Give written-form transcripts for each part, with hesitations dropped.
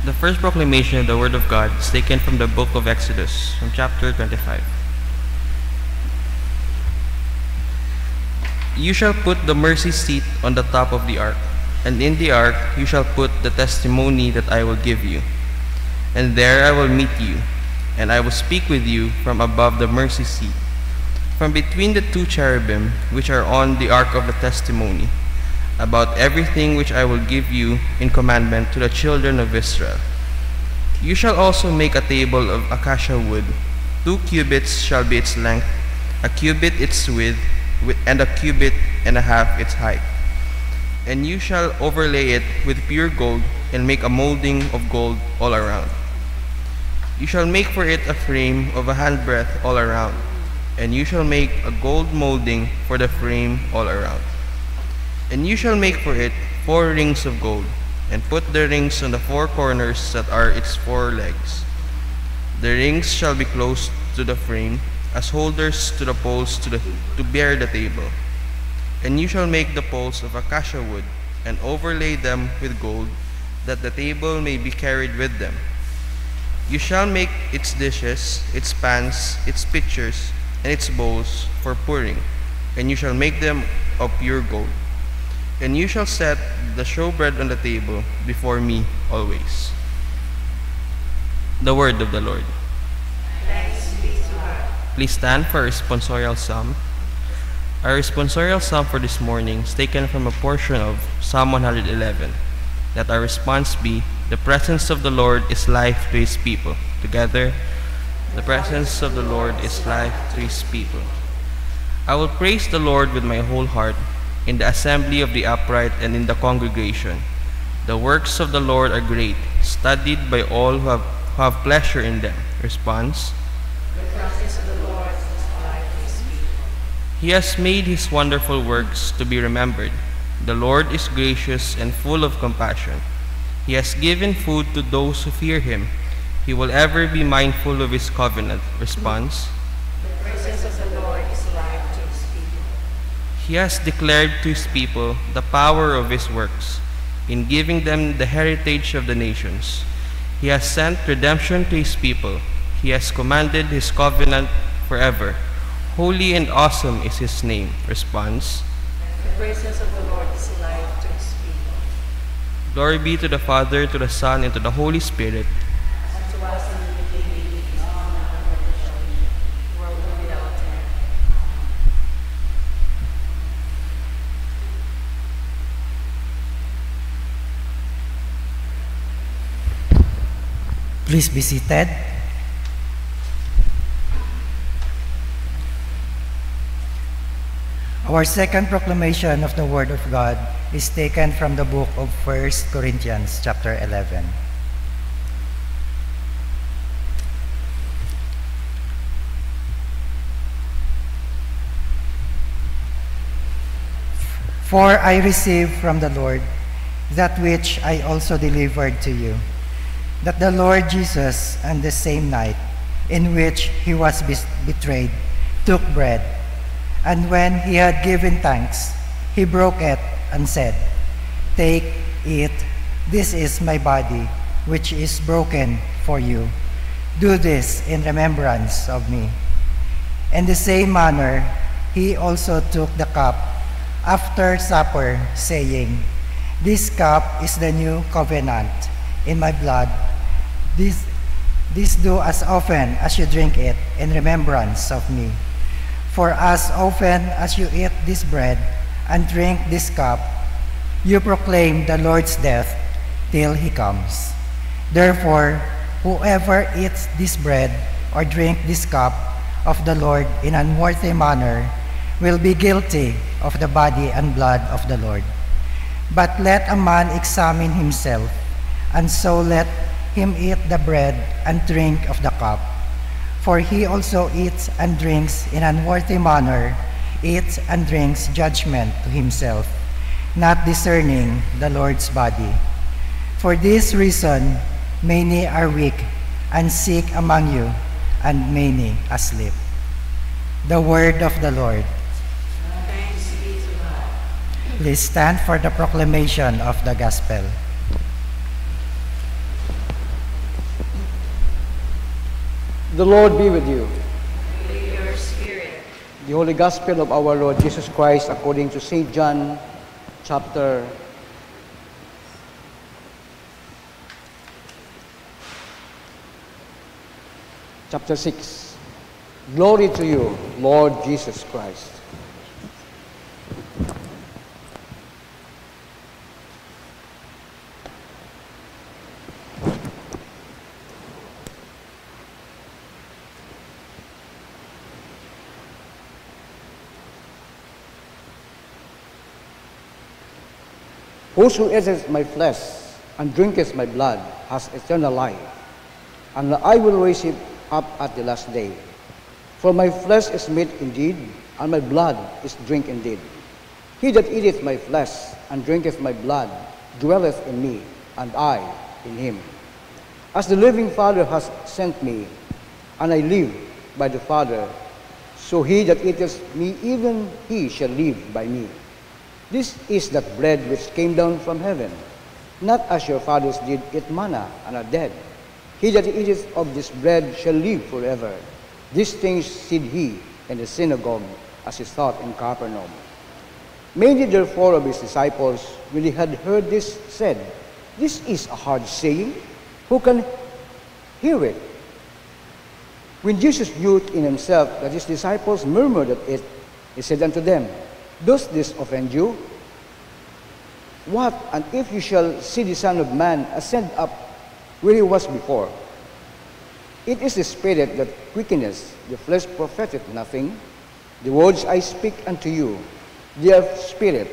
The first proclamation of the Word of God is taken from the book of Exodus, from chapter 25. You shall put the mercy seat on the top of the ark, and in the ark you shall put the testimony that I will give you. And there I will meet you, and I will speak with you from above the mercy seat, from between the two cherubim which are on the ark of the testimony, about everything which I will give you in commandment to the children of Israel. You shall also make a table of acacia wood. 2 cubits shall be its length, a cubit its width, and a cubit and a half its height. And you shall overlay it with pure gold, and make a molding of gold all around. You shall make for it a frame of a handbreadth all around, and you shall make a gold molding for the frame all around. And you shall make for it 4 rings of gold, and put the rings on the 4 corners that are its 4 legs. The rings shall be close to the frame, as holders to the poles to bear the table. And you shall make the poles of acacia wood, and overlay them with gold, that the table may be carried with them. You shall make its dishes, its pans, its pitchers, and its bowls for pouring, and you shall make them of pure gold. And you shall set the showbread on the table before me always. The word of the Lord. Thanks be to God. Please stand for our responsorial psalm. Our responsorial psalm for this morning is taken from a portion of Psalm 111. Let our response be, the presence of the Lord is life to his people. Together, the presence of the Lord is life to his people. I will praise the Lord with my whole heart, in the assembly of the upright and in the congregation. The works of the Lord are great, studied by all who have pleasure in them. Response: The presence of the Lord is life to his people. He has made his wonderful works to be remembered. The Lord is gracious and full of compassion. He has given food to those who fear him. He will ever be mindful of his covenant. Response: The presence of the Lord is life to his people. He has declared to his people the power of his works, in giving them the heritage of the nations. He has sent redemption to his people. He has commanded his covenant forever. Holy and awesome is his name. Response: The presence of the Lord is life to his people. Glory be to the Father, to the Son, and to the Holy Spirit. And to us in the beginning, is now, and ever shall be, world without end. Please be seated. Our second proclamation of the Word of God is taken from the book of 1 Corinthians chapter 11. For I received from the Lord that which I also delivered to you, that the Lord Jesus, on the same night in which he was betrayed, took bread, and when he had given thanks, he broke it and said, "Take, eat, this is my body, which is broken for you. Do this in remembrance of me." In the same manner, he also took the cup after supper, saying, "This cup is the new covenant in my blood. This do as often as you drink it in remembrance of me. For as often as you eat this bread and drink this cup, you proclaim the Lord's death till he comes. Therefore, whoever eats this bread or drink this cup of the Lord in an unworthy manner will be guilty of the body and blood of the Lord. But let a man examine himself, and so let him eat the bread and drink of the cup. For he also eats and drinks in an unworthy manner, eats and drinks judgment to himself, not discerning the Lord's body. For this reason, many are weak and sick among you, and many asleep." The word of the Lord. Thanks be to God. Please stand for the proclamation of the gospel. The Lord be with you. With your spirit. The Holy Gospel of our Lord Jesus Christ according to St. John, chapter 6. Glory to you, Lord Jesus Christ. Whoso eateth my flesh and drinketh my blood has eternal life, and I will raise him up at the last day. For my flesh is meat indeed, and my blood is drink indeed. He that eateth my flesh and drinketh my blood dwelleth in me, and I in him. As the living Father hath sent me, and I live by the Father, so he that eateth me, even he shall live by me. This is that bread which came down from heaven, not as your fathers did eat manna and are dead. He that eateth of this bread shall live forever. These things said he in the synagogue as he taught in Capernaum. Many therefore of his disciples, when they had heard this, said, This is a hard saying. Who can hear it? When Jesus knew in himself that his disciples murmured at it, he said unto them, Does this offend you? What, and if you shall see the Son of Man ascend up where he was before? It is the Spirit that quickeneth, the flesh profiteth nothing. The words I speak unto you, they are spirit,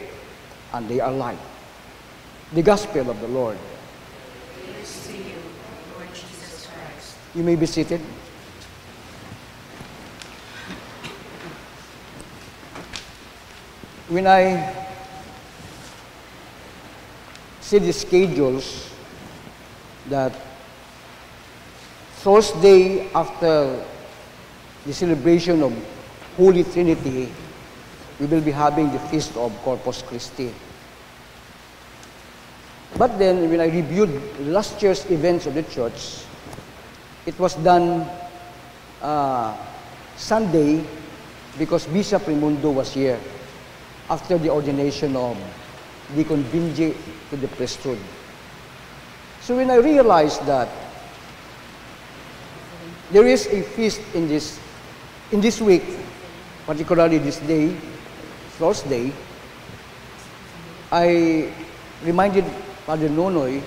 and they are life. The Gospel of the Lord. Praise to you, Lord Jesus Christ. You may be seated. When I see the schedules that Thursday after the celebration of Holy Trinity, we will be having the Feast of Corpus Christi. But then, when I reviewed last year's events of the church, it was done Sunday because Bishop Raimundo was here after the ordination of Deacon Binji to the priesthood. So when I realized that there is a feast in this week, particularly this day, Thursday, I reminded Father Nonoy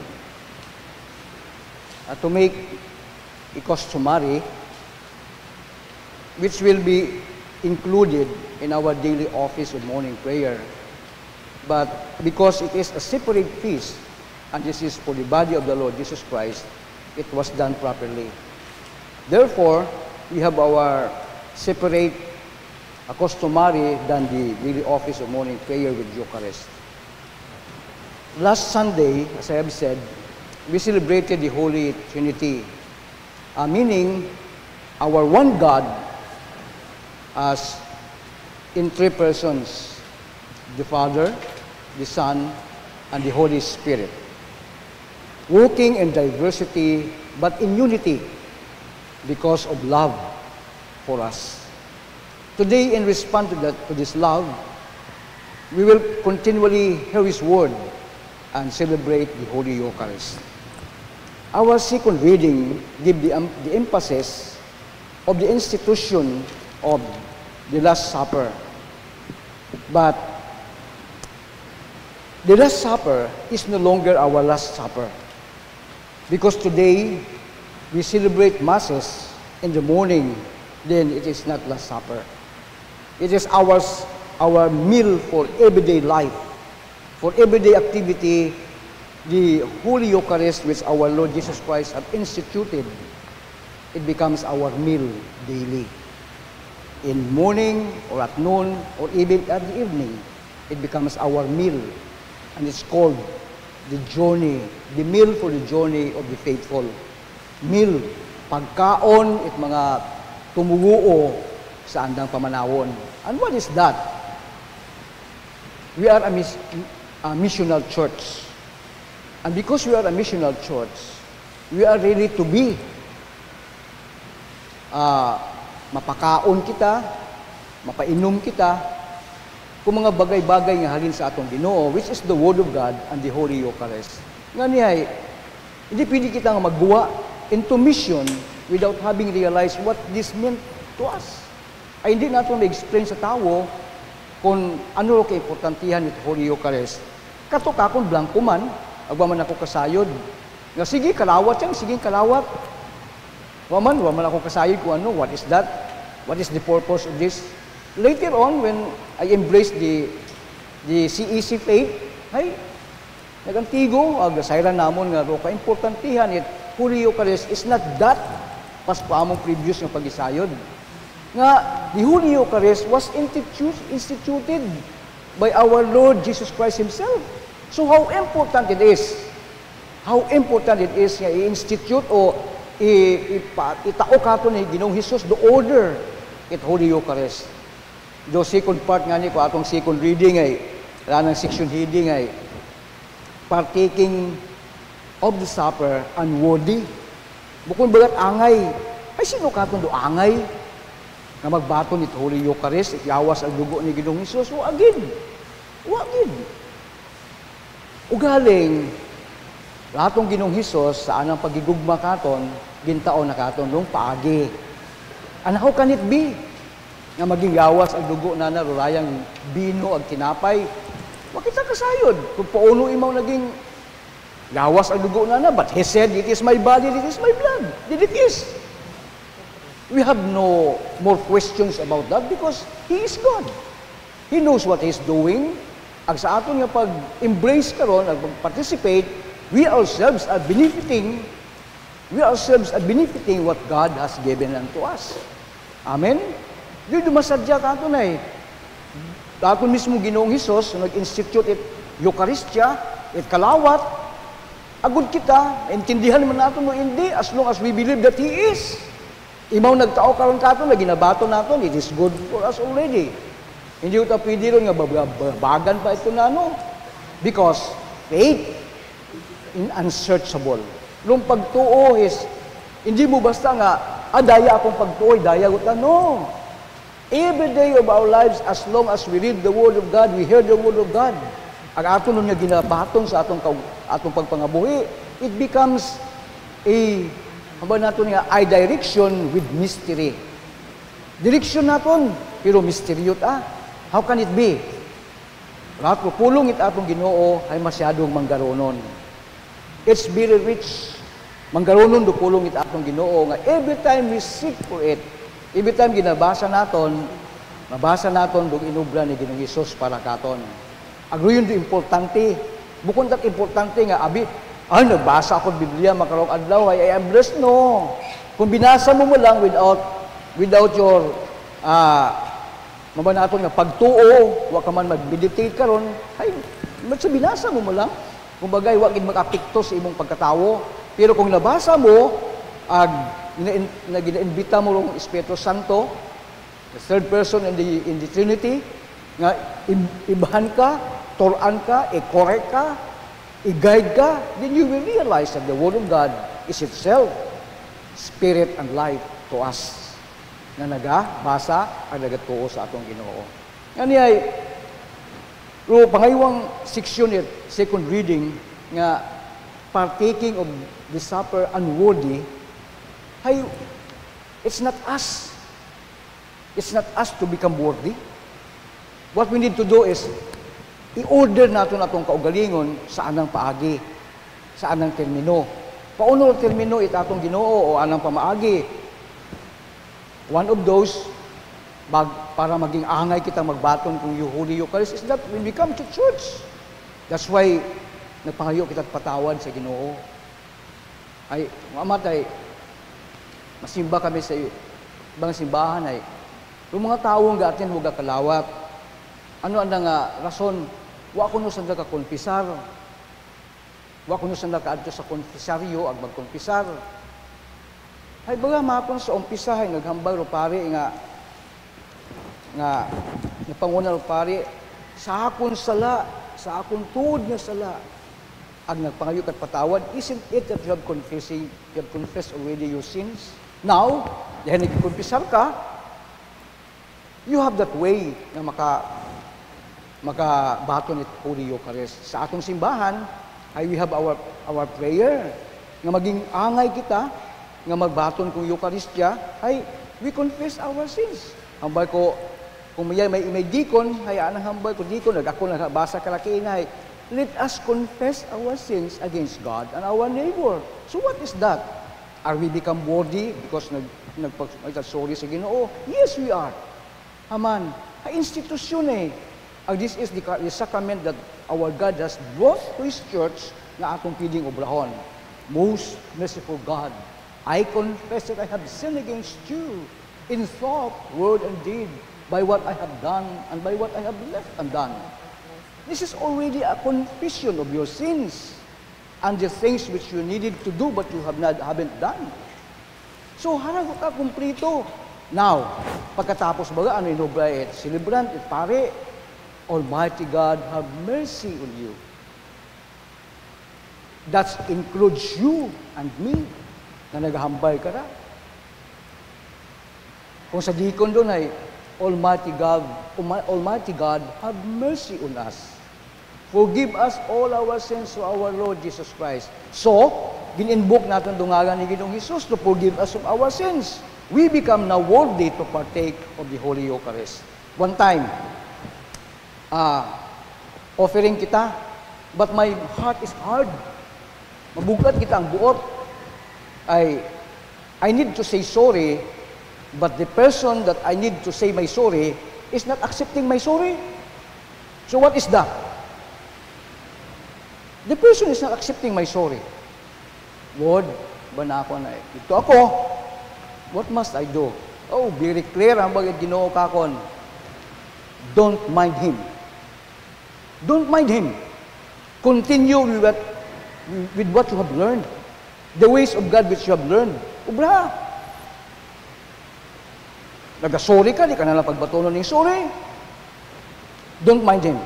to make a customary which will be included in our daily office of morning prayer. But because it is a separate feast, and this is for the body of the Lord Jesus Christ, it was done properly. Therefore, we have our separate customary than the daily office of morning prayer with Eucharist. Last Sunday, as I have said, we celebrated the Holy Trinity, meaning our one God as in three persons, the Father, the Son, and the Holy Spirit, working in diversity but in unity because of love for us. Today, in response to this love, we will continually hear His word and celebrate the Holy Eucharist. Our second reading gives the emphasis of the institution of the Last Supper. But the Last Supper is no longer our Last Supper, because today we celebrate Masses in the morning, then it is not Last Supper. It is our meal for everyday life, for everyday activity. The Holy Eucharist, which our Lord Jesus Christ have instituted, it becomes our meal daily. In morning or at noon or even at the evening, it becomes our meal. And it's called the journey, the meal for the journey of the faithful. Meal, pagkaon, it mga tumuguo sa andang pamanawon. And what is that? We are a missional church. And because we are a missional church, we are ready to be mapakaon kita, mapainom kita, kung mga bagay-bagay nga halin sa atong Ginoo, which is the Word of God and the Holy Eucharist. Nga niya, hindi pwede kita nga magguwa into mission without having realized what this meant to us. Ay hindi natin ma-explain sa tao kung ano kay importantihan ito Holy Eucharist. Kato ka kung blanco man, agwa man ako kasayod. Nga sige, kalawat yan, sige, kalawat. Waman ako kasayod kung ano, what is that? What is the purpose of this? Later on, when I embraced the CEC faith, ay, nagantigo, sayran namon nga ro, ka-importantihan it, Holy Eucharist is not that pas pa among previous nga pagisayod. Nga, the Holy Eucharist was instituted by our Lord Jesus Christ Himself. So how important it is nga i-institute o itao kato ni Ginoong Hesus the order it Holy Eucharist. Do second part nga ni ko atong second reading ay ranang section heading ay partaking of the supper unworthy. Bukod bagat angay, ay sino katon do angay nga magbaton ni Holy Eucharist, yawas ang dugo ni Ginoong Hesus, wagid. Ugaling, latong Ginoong Hesus, sa anang pagigugma katon, gintaon na katon, nung paagi. And how can it be? Nga maging yawas ang dugo na rurayang bino ang tinapay. Makita kasayod. Kung pauno imaw naging yawas ang dugo na, but He said, it is my body, it is my blood. Did it is. We have no more questions about that because He is God. He knows what He's doing. Ang sa aton nga pag-embrace karon, ang pag-participate, we ourselves are benefiting what God has given unto us. Amen? Di dumasadya kato na eh. Aton mismo Ginoong Hesus, nag-institute it Eucharistia, it kalawat, agud kita, intindihan man nato mo hindi, as long as we believe that He is. Imaw nagtao karon kato na ginabato naton, it is good for us already. Hindi ko pwede ron nga bagan pa ito na ano. Because faith in unsearchable. Nung pagtuo is, hindi mo basta nga, daya akong pagtuo, daya ko no. Every day of our lives, as long as we read the Word of God, we hear the Word of God, ang aton nun nga ginabaton sa atong pagpangabuhi, it becomes natin nga, direction with mystery. Direction naton, pero misteryo How can it be? Rato, pulong it atong Ginoo ay masyadong manggaronon. It's very rich. Manggaronon do pulong it atong Ginoo nga every time we seek for it, every time mabasa naton do inubra ni Ginoong Hesus para katon. Agruyon do importante. Bukod tat importante nga nagbasa ako Biblia makarong adlaw ay am blessed no. Kung binasa mo lang without your mabanaton nga pagtuo, wa ka man mag-meditate karon, ay binasa mo lang. Kumbagay wa gid makapikto sa imong pagkatawo. Pero kung nabasa mo gina-imbita mo rong Espiritu Santo, the third person in the Trinity, nga ibahan ka, turan ka, i-correct ka, i-guide ka, then you will realize that the Word of God is itself spirit and life to us. Na nagabasa ang nagatuo sa atong Ginoo. Yan ay pangaywang section it, second reading, nga partaking of the supper unworthy, it's not us. It's not us to become worthy. What we need to do is i-order natin atong kaugalingon sa anang paagi, sa anang termino. Paunol termino it atong Ginoo o anang pamaagi. One of those, para maging angay kita magbaton kung yung Holy Eucharist, is that when we come to church. That's why nagpangayo kita patawad sa Ginoo. Ay, mga matay, masimba kami sa ibang simbahan ay, yung mga taong gatin mo kalawat, ano ang nga rason, wa ko no sanda ka konfisar, wa ko no sanda ka adto sa konfisaryo, ag magkonfisar. Ay baga mapon sa umpisahay naghambal ro pare nga napanguna ro pare sa akon sala, sa akon tuod nga sala ang nagpangayo kat patawad. Isn't it that you have confessed already your sins? Now, dahil nagkumpisar ka, you have that way na makabaton it Holy Eucharist. Sa atong simbahan, ay we have our prayer, nga maging angay kita, nga magbaton kong Eucharistia, ay we confess our sins. Hambay ko, kung may deacon, hayaan ang hambay ko deacon, ako nagbasa kalaki na, let us confess our sins against God and our neighbor. So what is that? Are we become worthy because sorry sa Ginoo? Yes, we are. Aman, institusyon this is the sacrament that our God has brought to His church na atong piling obrahon. Most merciful God, I confess that I have sinned against you in thought, word, and deed, by what I have done and by what I have left undone. This is already a confession of your sins and the things which you needed to do but you haven't done. So, harang ka kumplito. Now, pagkatapos baga, ano inobra celebrant, pare, Almighty God, have mercy on you. That includes you and me, na naghahambay ka na. Kung sa deacon doon ay, Almighty God, have mercy on us. Forgive us all our sins through our Lord Jesus Christ. So, gin-invoke natin dungagan ni Ginoong Jesus to forgive us of our sins. We become now worthy to partake of the Holy Eucharist. One time, offering kita, but my heart is hard. Mabugat kita ang buot. I need to say sorry, but the person that I need to say my sorry is not accepting my sorry. So what is that? The person is not accepting my sorry. Lord, bana ako na ito ako. What must I do? Oh, very clear ang bagay Ginoo kakon. Don't mind him. Don't mind him. Continue with what you have learned. The ways of God which you have learned. Ubra. Nag-sorry ka, di ka nalang pagbatunon ng sorry. Don't mind him.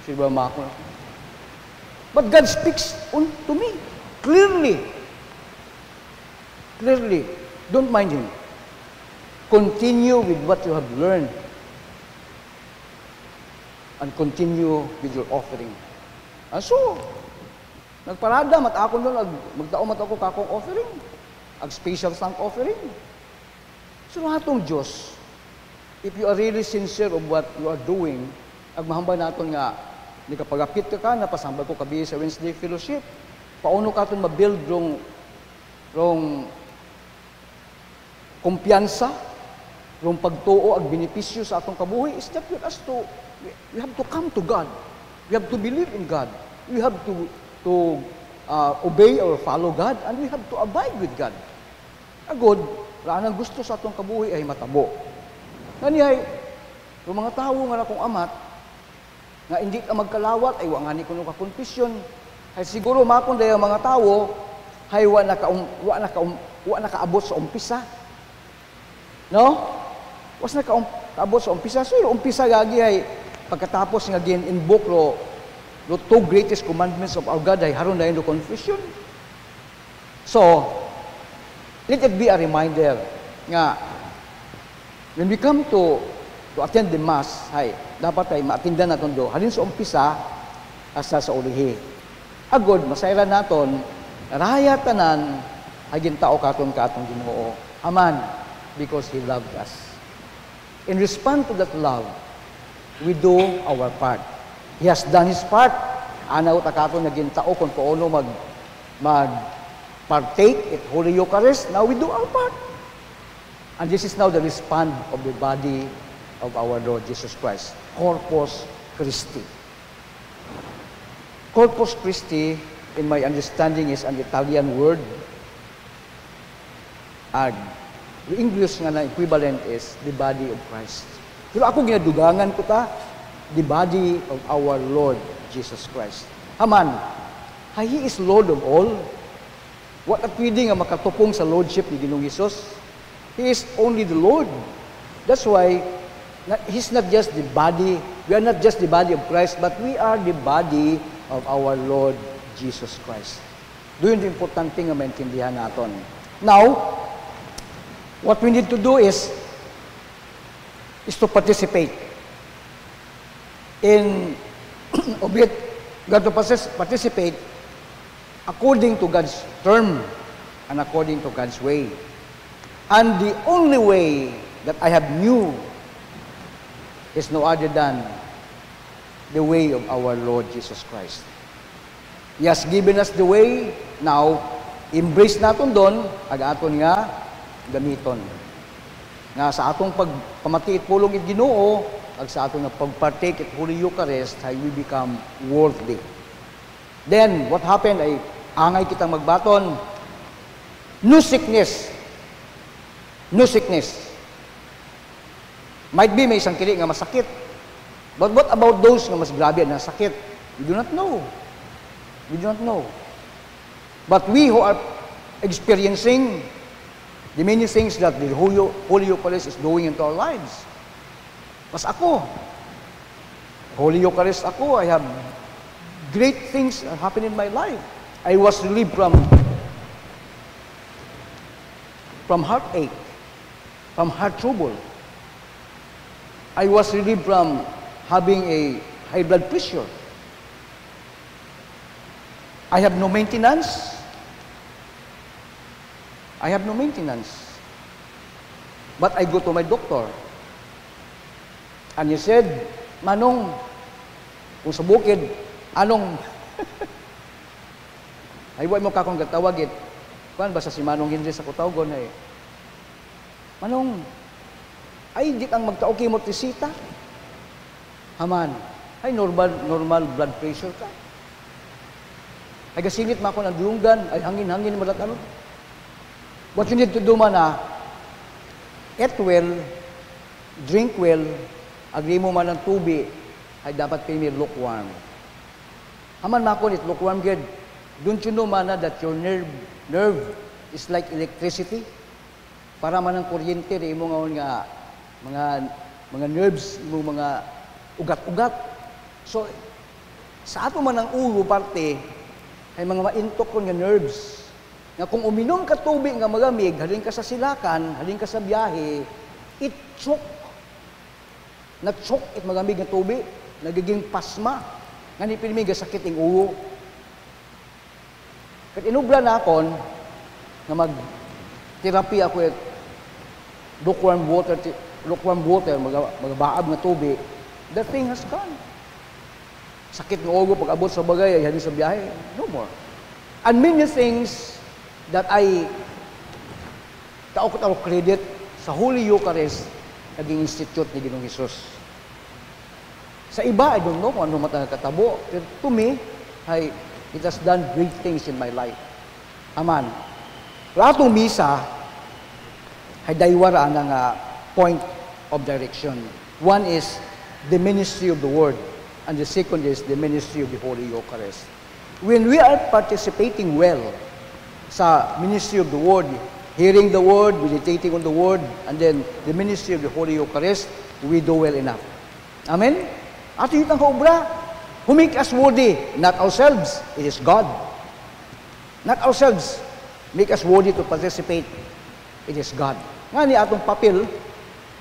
Siba mako. But God speaks to me clearly. Clearly. Don't mind him. Continue with what you have learned. And continue with your offering. So, nagparada, matakon doon, magdaomat ako kakong offering. Special thank offering. So, natong Diyos, if you are really sincere of what you are doing, agmahambay naton nga, ni kapagapit ka napasambay ko kabi sa Wednesday Fellowship, pauno ka itong mabuild rong kumpiyansa, rong pagtuo ag benepisyo sa atong kabuhi, is that with us to, we have to come to God. We have to believe in God. We have to obey or follow God, and we have to abide with God. Agod, raan ang gusto sa atong kabuhi ay matabo. Nanihay, yung mga tao nga akong amat, nga hindi ka magkalawat, ay wangani ko nung kakonfesyon, ay siguro makon dahil mga tao, ay wa nakaabot sa umpisa. No? Was nakaabot sa umpisa. So, yung umpisa gagi ay, pagkatapos nga gin-invoke the two greatest commandments of our God ay haron na yung confession. So, let it be a reminder nga when we come to attend the Mass, ay dapat ay maatindan natin do. Halin sa umpisa, asa sa ulihi. Agod, masayra naton, raya tanan, ay gintao katon Ginoo. Aman, because He loved us. In response to that love, we do our part. He has done His part. Anaw takaton na gintao kung paano partake at Holy Eucharist. Now we do our part. And this is now the response of the body of our Lord Jesus Christ. Corpus Christi. Corpus Christi, in my understanding, is an Italian word. And the English nga na equivalent is the body of Christ. Pero ako ginadugangan ko the body of our Lord Jesus Christ. Haman, He is Lord of all. What at pwede nga makatupong sa Lordship ni Ginoong Jesus? He is only the Lord. That's why He's not just the body, we are not just the body of Christ, but we are the body of our Lord Jesus Christ. Doon yung importante nga maintindihan natin. Now, what we need to do is to participate in, albeit, God to participate according to God's term and according to God's way. And the only way that I have knew is no other than the way of our Lord Jesus Christ. He has given us the way. Now, embrace natin doon, ag-aton nga gamiton. Nga sa atong pagpamati at pulong it Ginoo, ag sa atong pagpartake at Holy Eucharist, ay we become worthy. Then, what happened ay angay kitang magbaton. No sickness. No sickness. Might be may isang kili nga masakit. But what about those nga mas grabe na sakit? We do not know. We do not know. But we who are experiencing the many things that the Holy Eucharist is doing into our lives. Mas ako, Holy Eucharist ako, I have great things that happen in my life. I was relieved from heartache, from heart trouble. I was relieved from having a high blood pressure. I have no maintenance. I have no maintenance. But I go to my doctor. And he said, Manong, kung sa bukid, anong, ay huwag mo kakong gatawag it. Kuan basta si Manong Henry sa Kutawgon ay, Manong, ay di kang magtaoki mo tisita. Haman, ay normal blood pressure ka. Ay gasingit ma ako ng duyunggan, ay hangin-hangin mo ano. What you need to do man eat well, drink well, agri mo man ng tubig, ay dapat kayo lukewarm. Haman ma ako it lukewarm good. Don't you know man that your nerve is like electricity? Para man ang kuryente, rin mo nga mga nerves, mo mga ugat-ugat. So, sa ato man ang ulo parte, ay mga maintok ko nga nerves. Nga kung uminom ka tubig nga magamig, halin ka sa silakan, halin ka sa biyahe, it choke. Na-choke it magamig nga tubig, nagiging pasma. Nga ni pinimig sakit ang ulo. Kat inubla na akon, nga mag-therapy ako at lukewarm water, magabaab nga tubig, that thing has gone. Sakit ng ulo, pag abot sa bagay, ay halin sa biyahe, no more. And many things that I taok credit sa Holy Eucharist naging institute ni Ginoong Hesus. Sa iba, I don't know kung ano matangkatabo. Pero to me, it has done great things in my life. Aman. Ratong misa, ay daywara ng point of direction. One is the ministry of the Word, and the second is the ministry of the Holy Eucharist. When we are participating well sa ministry of the Word, hearing the Word, meditating on the Word, and then the ministry of the Holy Eucharist, we do well enough. Amen? At yun ang kaobra, who make us worthy, not ourselves, it is God. Not ourselves make us worthy to participate, it is God. Nga ni atong papel,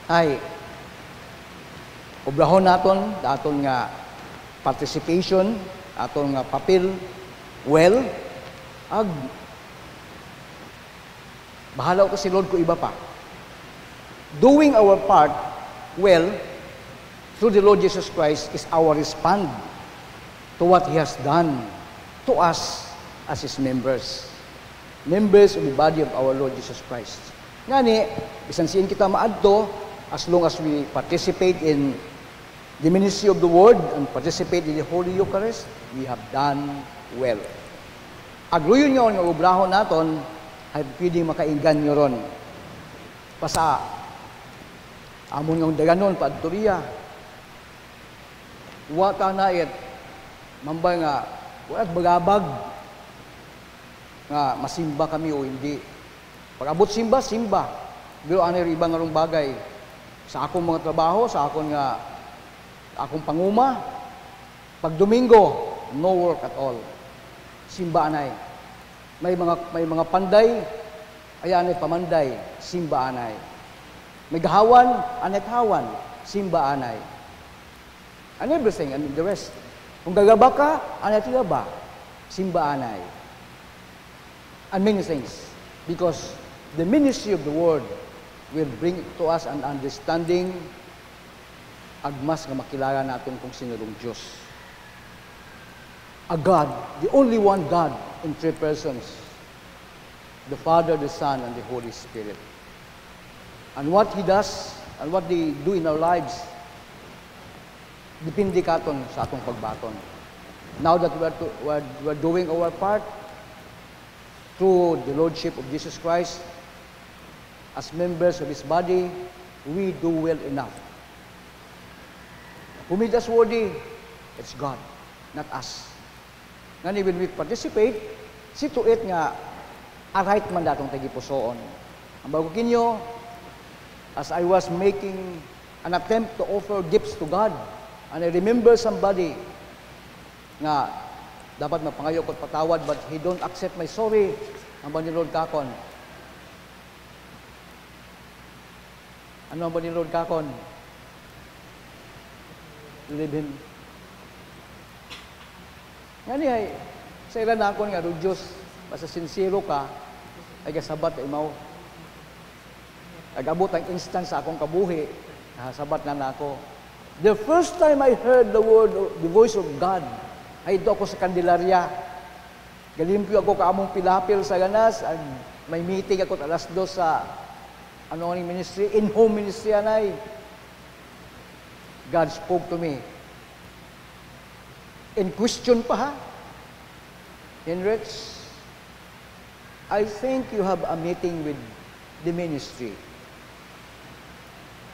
ay obrahon naton, aton nga participation, aton nga papel, well, bahala ko si Lord ko iba pa. Doing our part well through the Lord Jesus Christ is our response to what He has done to us as His members. Members of the body of our Lord Jesus Christ. Ngani, bisan siin kita maadto, as long as we participate in the ministry of the Word and participate in the Holy Eucharist, we have done well. Agluyon nyo nga obrahon naton, ay pwedeng makainggan nyo ron. Pasa, amon nga daganon, paadtoriya. Wata na it, mambay nga, walat bagabag, nga masimba kami o hindi. Pag abot simba, simba. Pero ano yung ibang arong bagay. Sa akong mga trabaho, sa akong panguma, pag Domingo, no work at all. Simba anay. may mga panday, ayan ay pamanday, simba anay. May gahawan, anay hawan, simba anay. And everything, and the rest. Kung gagaba ka, anay tigaba, simba anay. And many things. Because the ministry of the word will bring to us an understanding agmas nga makilala natin kung sinurong Diyos. A God, the only one God in three persons. The Father, the Son, and the Holy Spirit. And what He does, and what they do in our lives, depende katon sa atong pagbaton. Now that we're doing our part through the Lordship of Jesus Christ, as members of His body, we do well enough. Who made us worthy? It's God, not us. Ngani when we participate, see to it nga, aright man datong tagipusoon. Ang bago kinyo, as I was making an attempt to offer gifts to God, and I remember somebody nga dapat mapangayo ko't patawad, but he don't accept my sorry. Ang ba ni Lord kakon? Ano ba ni Lord kakon? Leave him. Ngani ay, sa ilan na ako nga, Diyos, basta sincero ka, ay kasabat ay mau. Nag-abot ang instant sa akong kabuhi, sabat na ako. The first time I heard the word, the voice of God, ay ito ako sa Candelaria. Galimpyo ako kaamong pilapil sa ganas, and may meeting ako alas 2 sa ministry, in-home ministry anay. God spoke to me. In question pa ha? Henrich, I think you have a meeting with the ministry.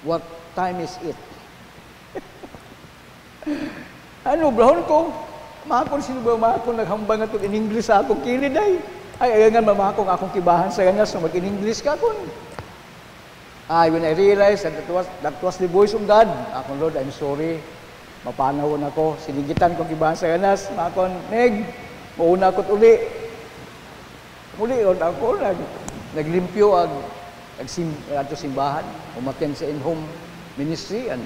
What time is it? Ano, brahon ko? Makon sino ba makon naghambang ito in English sa akong kilid ay. Ay, ayangan mamakong akong kibahan sa kanya so mag-in English ka kun. When I realized that was the voice of God, akong Lord, I'm sorry. Mapanahon ako, sinigitan kong kibahan sa ganas, makon, Meg, mauna ako't uli. Muli, ako, naglimpyo ato simbahan, umaten sa in-home ministry, and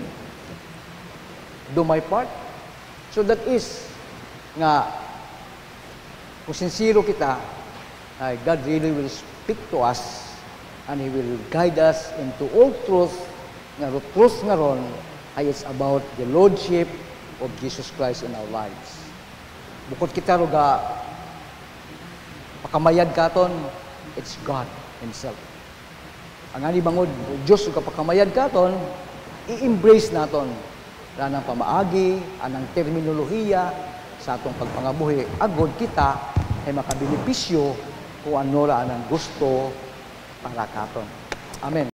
do my part. So that is, nga, kung sincero kita, God really will speak to us, and He will guide us into all truth, nga truth nga ron, ay it's about the Lordship of Jesus Christ in our lives. Bukod kita ruga pakamayad katon, it's God Himself. Ang ani bangod, Diyos ruga pakamayad katon, i-embrace naton anang pamaagi, anang terminolohiya sa atong pagpangabuhi. Agod kita ay makabenepisyo kung ano ra anang gusto para katon. Amen.